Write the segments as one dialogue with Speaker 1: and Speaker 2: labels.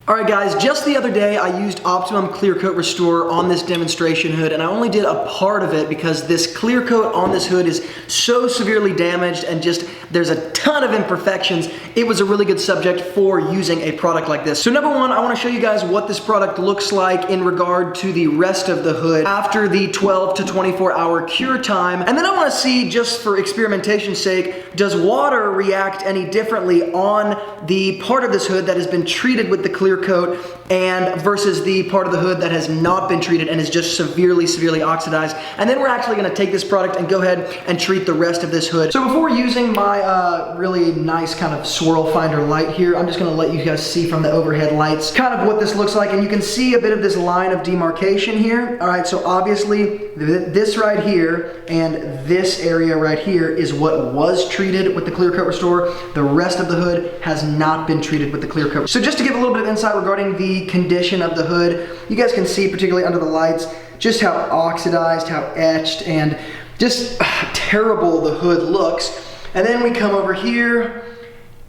Speaker 1: Alright guys, just the other day I used Optimum Clear Coat Restore on this demonstration hood, and I only did a part of it because this clear coat on this hood is so severely damaged and just there's a ton of imperfections. It was a really good subject for using a product like this. So number one, I want to show you guys what this product looks like in regard to the rest of the hood after the 12 to 24 hour cure time. And then I want to see, just for experimentation's sake, does water react any differently on the part of this hood that has been treated with the clear coat and versus the part of the hood that has not been treated and is just severely oxidized. And then we're actually going to take this product and go ahead and treat the rest of this hood. So before using my really nice kind of swirl finder light here, I'm just going to let you guys see from the overhead lights kind of what this looks like, and you can see a bit of this line of demarcation here. All right, so obviously this right here and this area right here is what was treated with the clear coat restore. The rest of the hood has not been treated with the clear coat. So just to give a little bit of insight regarding the condition of the hood, you guys can see, particularly under the lights, just how oxidized, how etched, and just terrible the hood looks. And then we come over here.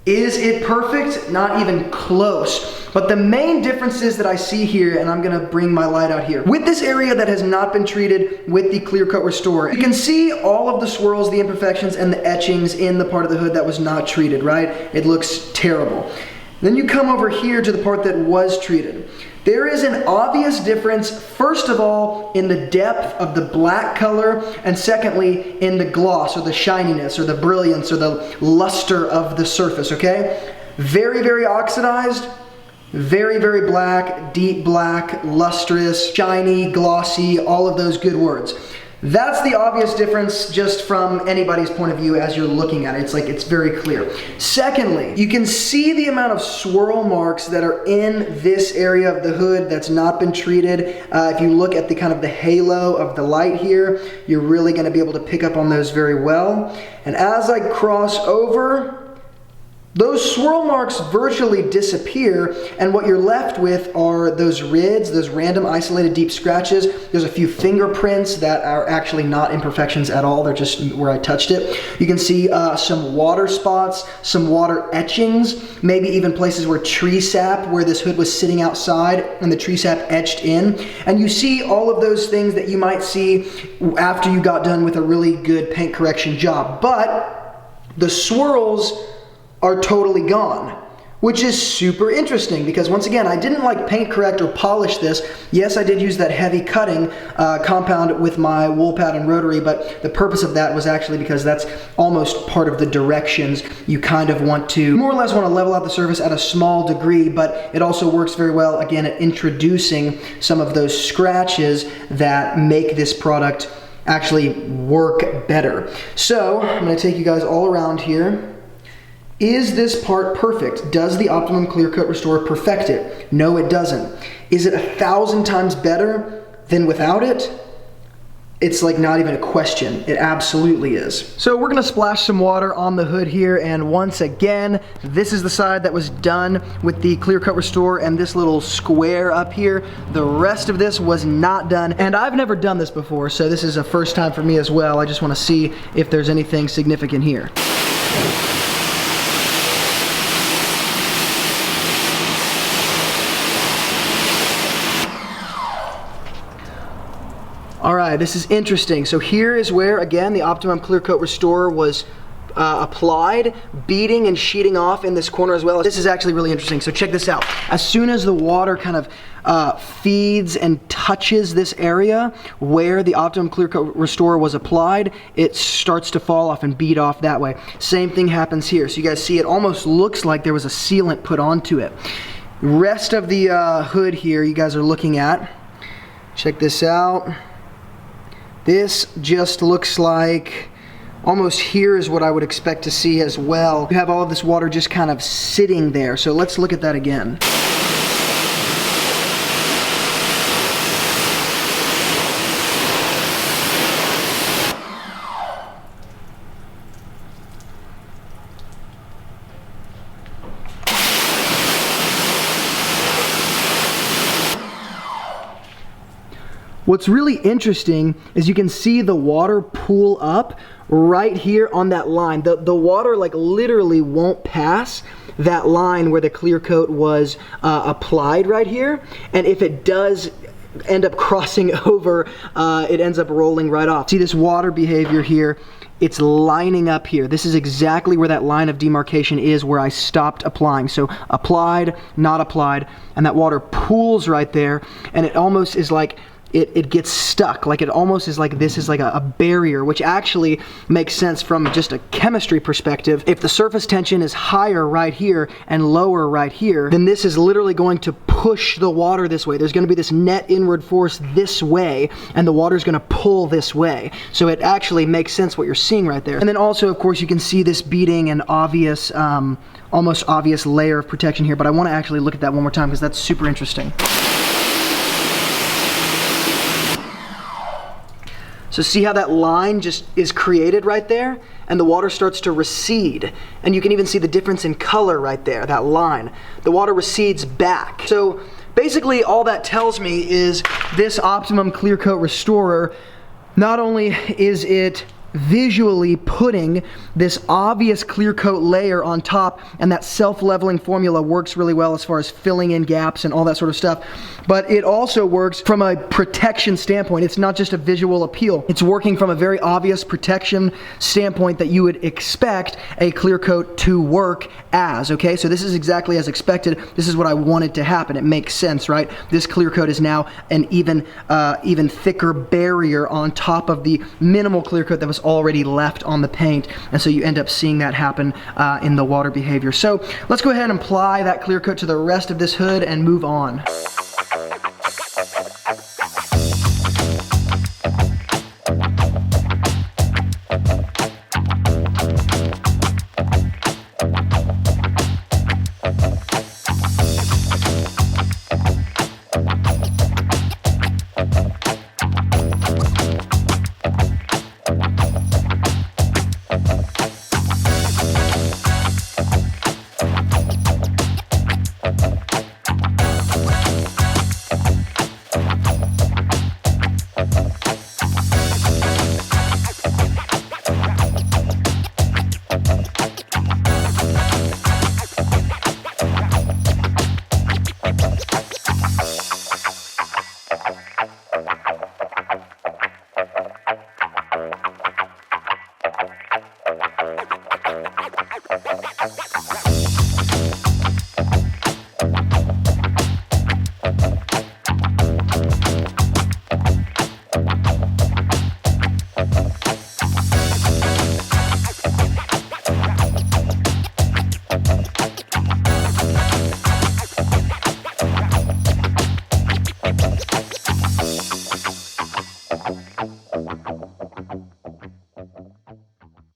Speaker 1: Is it perfect? Not even close. But the main differences that I see here, and I'm gonna bring my light out here. With this area that has not been treated with the clear coat restore, you can see all of the swirls, the imperfections, and the etchings in the part of the hood that was not treated, right? It looks terrible. Then you come over here to the part that was treated. There is an obvious difference, first of all, in the depth of the black color, and secondly, in the gloss, or the shininess, or the brilliance, or the luster of the surface, okay? Very oxidized, very black, deep black, lustrous, shiny, glossy, all of those good words. That's the obvious difference just from anybody's point of view as you're looking at it. It's very clear. Secondly, you can see the amount of swirl marks that are in this area of the hood that's not been treated. If you look at the kind of the halo of the light here, you're really going to be able to pick up on those very well. And as I cross over, those swirl marks virtually disappear, and what you're left with are those rids, those random isolated deep scratches. There's a few fingerprints that are actually not imperfections at all. They're just where I touched it. You can see some water spots, some water etchings, maybe even places where tree sap, where this hood was sitting outside and the tree sap etched in. And you see all of those things that you might see after you got done with a really good paint correction job. But the swirls are totally gone, which is super interesting because, once again, I didn't like paint correct or polish this. Yes, I did use that heavy cutting compound with my wool pad and rotary, but the purpose of that was actually because that's almost part of the directions. You kind of want to, more or less want to level out the surface at a small degree, but it also works very well, again, at introducing some of those scratches that make this product actually work better. So I'm going to take you guys all around here. Is this part perfect? Does the Optimum Clear Coat Restore perfect it? No, it doesn't. Is it 1,000 times better than without it? It's like not even a question. It absolutely is. So we're gonna splash some water on the hood here, and once again, this is the side that was done with the Clear Coat Restore and this little square up here. The rest of this was not done, and I've never done this before, so this is a first time for me as well. I just wanna see if there's anything significant here. Alright, this is interesting. So here is where, again, the Optimum Clear Coat Restore was applied, beading and sheeting off in this corner as well. This is actually really interesting, so check this out. As soon as the water kind of feeds and touches this area where the Optimum Clear Coat Restore was applied, it starts to fall off and bead off that way. Same thing happens here. So you guys see it almost looks like there was a sealant put onto it. Rest of the hood here you guys are looking at. Check this out. This just looks like, almost here is what I would expect to see as well. You have all of this water just kind of sitting there. So let's look at that again. What's really interesting is you can see the water pool up right here on that line. The water like literally won't pass that line where the clear coat was applied right here. And if it does end up crossing over, it ends up rolling right off. See this water behavior here? It's lining up here. This is exactly where that line of demarcation is, where I stopped applying. So applied, not applied, and that water pools right there, and it almost is like it gets stuck. Like it almost is like this is like a barrier, which actually makes sense from just a chemistry perspective. If the surface tension is higher right here and lower right here, then this is literally going to push the water this way. There's going to be this net inward force this way, and the water is going to pull this way. So it actually makes sense what you're seeing right there. And then also, of course, you can see this beading and obvious, almost obvious layer of protection here, but I want to actually look at that one more time because that's super interesting. So see how that line just is created right there? And the water starts to recede. And you can even see the difference in color right there, that line. The water recedes back. So basically all that tells me is this Optimum Clear Coat Restorer, not only is it visually putting this obvious clear coat layer on top, and that self-leveling formula works really well as far as filling in gaps and all that sort of stuff, but it also works from a protection standpoint. It's not just a visual appeal. It's working from a very obvious protection standpoint that you would expect a clear coat to work as, okay? So this is exactly as expected. This is what I wanted to happen. It makes sense, right? This clear coat is now an even thicker barrier on top of the minimal clear coat that was already left on the paint, and so you end up seeing that happen in the water behavior. So let's go ahead and apply that clear coat to the rest of this hood and move on.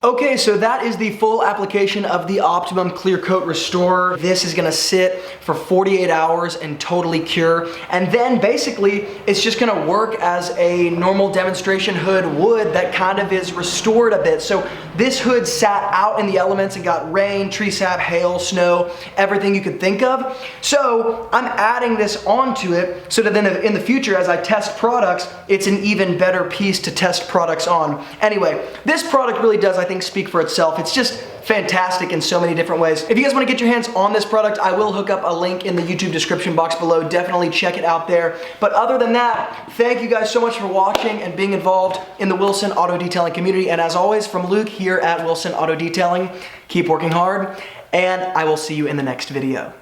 Speaker 1: Okay, so that is the full application of the Optimum Clear Coat Restorer. This is gonna sit for 48 hours and totally cure. And then basically, it's just gonna work as a normal demonstration hood would that kind of is restored a bit. So this hood sat out in the elements and got rain, tree sap, hail, snow, everything you could think of. So I'm adding this onto it so that then in the future, as I test products, it's an even better piece to test products on. Anyway, this product really does, I think, speak for itself. It's just fantastic in so many different ways. If you guys want to get your hands on this product, I will hook up a link in the YouTube description box below. Definitely check it out there. But other than that, thank you guys so much for watching and being involved in the Wilson Auto Detailing community. And as always, from Luke here at Wilson Auto Detailing, keep working hard, and I will see you in the next video.